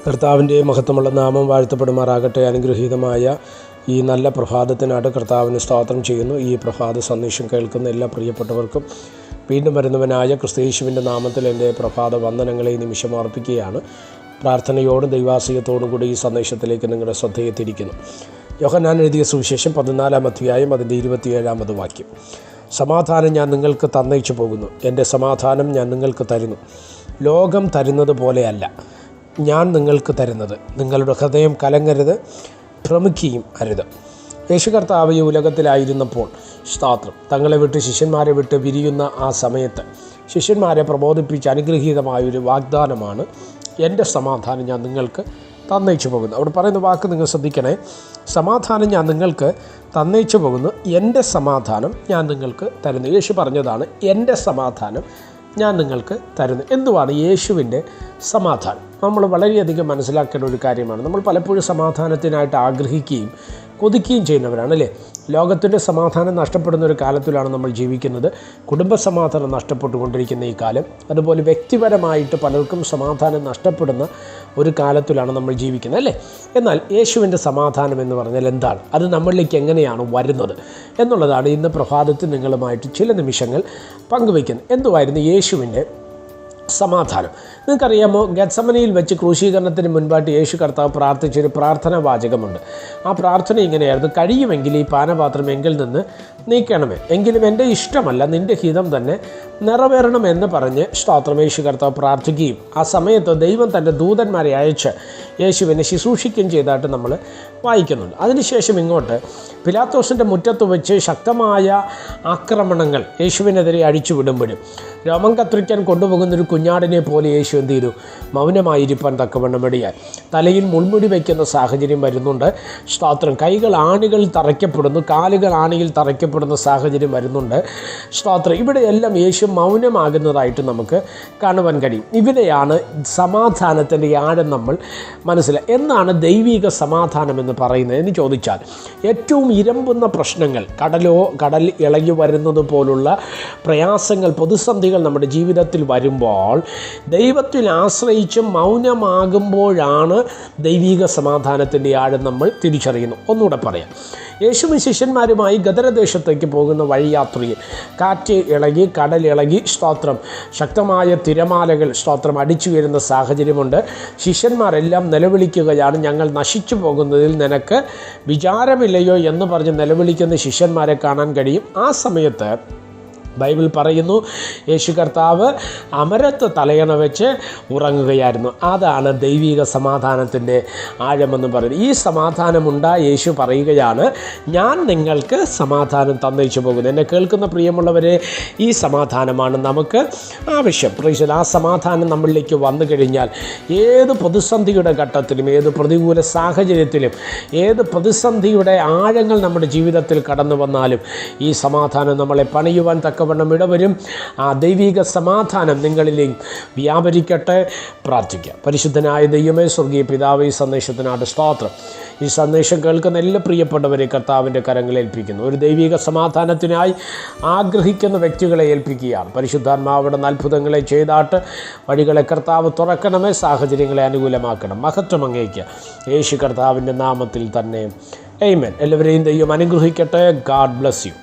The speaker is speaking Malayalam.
കർത്താവിൻ്റെ മഹത്വമുള്ള നാമം വാഴ്ത്തപ്പെടുമാറാകട്ടെ. അനുഗ്രഹീതമായ ഈ നല്ല പ്രഭാതത്തിനായിട്ട് കർത്താവിന് സ്തോത്രം ചെയ്യുന്നു. ഈ പ്രഭാത സന്ദേശം കേൾക്കുന്ന എല്ലാ പ്രിയപ്പെട്ടവർക്കും വീണ്ടും വരുന്നവനായ ക്രിസ്തുയേശുവിൻ്റെ നാമത്തിൽ എൻ്റെ പ്രഭാത വന്ദനങ്ങളെ ഈ നിമിഷം അർപ്പിക്കുകയാണ്. പ്രാർത്ഥനയോടും ദൈവാശ്രയത്തോടും കൂടി ഈ സന്ദേശത്തിലേക്ക് നിങ്ങളുടെ ശ്രദ്ധയെ തിരിക്കുന്നു. യോഹന്നാൻ എഴുതിയ സുവിശേഷം 14-ാം അധ്യായം അതിൻ്റെ 27-ാമത് വാക്യം. സമാധാനം ഞാൻ നിങ്ങൾക്ക് തന്നയിച്ചു പോകുന്നു, എൻ്റെ സമാധാനം ഞാൻ നിങ്ങൾക്ക് തരുന്നു. ലോകം തരുന്നത് പോലെയല്ല ഞാൻ നിങ്ങൾക്ക് തരുന്നത്. നിങ്ങളുടെ ഹൃദയം കലങ്ങരുത്, ഭ്രമിക്കുകയും അരുത്. യേശു കർത്താവ് ഈ ഉലകത്തിലായിരുന്നപ്പോൾ സ്തോത്രം തങ്ങളെ വിട്ട് ശിഷ്യന്മാരെ വിട്ട് പിരിയുന്ന ആ സമയത്ത് ശിഷ്യന്മാരെ പ്രബോധിപ്പിച്ച് അനുഗ്രഹീതമായൊരു വാഗ്ദാനമാണ്, എൻ്റെ സമാധാനം ഞാൻ നിങ്ങൾക്ക് തന്നയിച്ചു പോകുന്നു. അവിടെ പറയുന്ന വാക്ക് നിങ്ങൾ ശ്രദ്ധിക്കണേ. സമാധാനം ഞാൻ നിങ്ങൾക്ക് തന്നയിച്ചു പോകുന്നു, എൻ്റെ സമാധാനം ഞാൻ നിങ്ങൾക്ക് തരുന്നു. യേശു പറഞ്ഞതാണ്, എൻ്റെ സമാധാനം ഞാൻ നിങ്ങൾക്ക് തരുന്നു. എന്തുവാണ് യേശുവിൻ്റെ സമാധാനം? നമ്മൾ വളരെയധികം മനസ്സിലാക്കേണ്ട ഒരു കാര്യമാണ്. നമ്മൾ പലപ്പോഴും സമാധാനത്തിനായിട്ട് ആഗ്രഹിക്കുകയും കൊതിക്കുകയും ചെയ്യുന്നവരാണ്, അല്ലേ? ലോകത്തിൻ്റെ സമാധാനം നഷ്ടപ്പെടുന്ന ഒരു കാലത്തിലാണ് നമ്മൾ ജീവിക്കുന്നത്. കുടുംബ സമാധാനം നഷ്ടപ്പെട്ടുകൊണ്ടിരിക്കുന്ന ഈ കാലം, അതുപോലെ വ്യക്തിപരമായിട്ട് പലർക്കും സമാധാനം നഷ്ടപ്പെടുന്ന ഒരു കാലത്തിലാണ് നമ്മൾ ജീവിക്കുന്നത്, അല്ലേ? എന്നാൽ യേശുവിൻ്റെ സമാധാനം എന്ന് പറഞ്ഞാൽ എന്താണ്? അത് നമ്മളിലേക്ക് എങ്ങനെയാണ് വരുന്നത് എന്നുള്ളതാണ് ഇന്ന് പ്രഭാതത്തിൽ നിങ്ങളുമായിട്ട് ചില നിമിഷങ്ങൾ പങ്കുവയ്ക്കുന്നത്. എന്തുവായിരുന്നു യേശുവിൻ്റെ സമാധാനം? നിങ്ങൾക്കറിയാമോ, ഗെത്സമനയിൽ വെച്ച് ക്രൂശീകരണത്തിന് മുൻപായിട്ട് യേശു കർത്താവ് പ്രാർത്ഥിച്ചൊരു പ്രാർത്ഥനാ വാചകമുണ്ട്. ആ പ്രാർത്ഥന ഇങ്ങനെയായിരുന്നു: കഴിയുമെങ്കിൽ ഈ പാനപാത്രം എങ്കിൽ നിന്ന് നീക്കണമേ, എങ്കിലും എൻ്റെ ഇഷ്ടമല്ല നിൻ്റെ ഹിതം തന്നെ നിറവേറണമെന്ന് പറഞ്ഞ് സ്തോത്രം യേശു കർത്താവ് പ്രാർത്ഥിക്കുകയും ആ സമയത്ത് ദൈവം തൻ്റെ ദൂതന്മാരെ അയച്ച് യേശുവിനെ ശുശ്രൂഷിക്കുകയും ചെയ്തതായിട്ട് നമ്മൾ വായിക്കുന്നുണ്ട്. അതിനുശേഷം ഇങ്ങോട്ട് പിലാത്തോസിൻ്റെ മുറ്റത്ത് വെച്ച് ശക്തമായ ആക്രമണങ്ങൾ യേശുവിനെതിരെ അഴിച്ചുവിടുമ്പോഴും രോമം കത്രിക്കാൻ കൊണ്ടുപോകുന്നൊരു കുഞ്ഞാടിനെ പോലെ യേശു എന്ത് ചെയ്തു? മൗനമായിരിക്കാൻ തക്കവണ്ണം ഇടയായി. തലയിൽ മുൾമുടി വയ്ക്കുന്ന സാഹചര്യം വരുന്നുണ്ട്. സ്തോത്രം കൈകൾ ആണികളിൽ തറയ്ക്കപ്പെടുന്നു, കാലുകൾ ആണിയിൽ തറയ്ക്കപ്പെടുന്ന സാഹചര്യം വരുന്നുണ്ട്. സ്തോത്രം ഇവിടെയെല്ലാം യേശു മൗനമാകുന്നതായിട്ട് നമുക്ക് കാണുവാൻ കഴിയും. ഇവിടെയാണ് സമാധാനത്തിൻ്റെ ആഴം നമ്മൾ മനസ്സിലാക്കുക. എന്നാണ് ദൈവിക സമാധാനം എന്ന് പറയുന്നത് എന്ന് ചോദിച്ചാൽ, ഏറ്റവും ഇരമ്പുന്ന പ്രശ്നങ്ങൾ, കടൽ ഇളകി വരുന്നത് പോലുള്ള പ്രയാസങ്ങൾ, പ്രതിസന്ധികൾ നമ്മുടെ ജീവിതത്തിൽ വരുമ്പോൾ ദൈവത്തിൽ ആശ്രയിച്ച് മൗനമാകുമ്പോഴാണ് ദൈവിക സമാധാനത്തിൻ്റെ ആഴം നമ്മൾ തിരിച്ചറിയുന്നു. ഒന്നുകൂടെ പറയാം. യേശുവും ശിഷ്യന്മാരുമായി ഗദരദേശത്തേക്ക് പോകുന്ന വഴിയാത്രയിൽ കാറ്റ് ഇളകി, കടലിളകി, സ്തോത്രം ശക്തമായ തിരമാലകൾ സ്തോത്രം അടിച്ചു വരുന്ന സാഹചര്യമുണ്ട്. ശിഷ്യന്മാരെല്ലാം നിലവിളിക്കുകയാണ്, ഞങ്ങൾ നശിച്ചു പോകുന്നതിൽ നിനക്ക് വിചാരമില്ലയോ എന്ന് പറഞ്ഞ് നിലവിളിക്കുന്ന ശിഷ്യന്മാരെ കാണാൻ കഴിയും. ആ സമയത്ത് ബൈബിൾ പറയുന്നു, യേശു കർത്താവ് അമരത്ത് തലയണ വെച്ച് ഉറങ്ങുകയായിരുന്നു. അതാണ് ദൈവിക സമാധാനത്തിൻ്റെ ആഴമെന്ന് പറയുന്നത്. ഈ സമാധാനമുണ്ടായ യേശു പറയുകയാണ്, ഞാൻ നിങ്ങൾക്ക് സമാധാനം തന്നയിച്ചു പോകുന്നു. എന്നെ കേൾക്കുന്ന പ്രിയമുള്ളവരെ, ഈ സമാധാനമാണ് നമുക്ക് ആവശ്യം. ആ സമാധാനം നമ്മളിലേക്ക് വന്നു കഴിഞ്ഞാൽ ഏത് പ്രതിസന്ധിയുടെ ഘട്ടത്തിലും, ഏത് പ്രതികൂല സാഹചര്യത്തിലും, ഏത് പ്രതിസന്ധിയുടെ ആഴങ്ങൾ നമ്മുടെ ജീവിതത്തിൽ കടന്നു വന്നാലും ഈ സമാധാനം നമ്മളെ പണിയുവാൻ തക്കവണ്ണം ഇടവരും. ആ ദൈവിക സമാധാനം നിങ്ങളിലേക്ക് വ്യാപരിക്കട്ടെ. പ്രാർത്ഥിക്കാം. പരിശുദ്ധനായ ദൈവമേ, സ്വർഗീയ പിതാവേ, ഈ സന്ദേശത്തിനായിട്ട് സ്തോത്രം. ഈ സന്ദേശം കേൾക്കുന്ന എല്ലാ പ്രിയപ്പെട്ടവരെ കർത്താവിൻ്റെ കരങ്ങളിൽ ഏൽപ്പിക്കുന്നു. ഒരു ദൈവിക സമാധാനത്തിനായി ആഗ്രഹിക്കുന്ന വ്യക്തികളെ ഏൽപ്പിക്കുകയാണ്. പരിശുദ്ധാത്മാവിടെ അത്ഭുതങ്ങളെ ചെയ്താട്ട് വഴികളെ കർത്താവ് തുറക്കണമേ, സാഹചര്യങ്ങളെ അനുകൂലമാക്കണം. മഹത്വം അങ്ങേക്ക് യേശു കർത്താവിൻ്റെ നാമത്തിൽ തന്നെ. ആമേൻ. എല്ലാവരെയും ദൈവം അനുഗ്രഹിക്കട്ടെ. God bless you.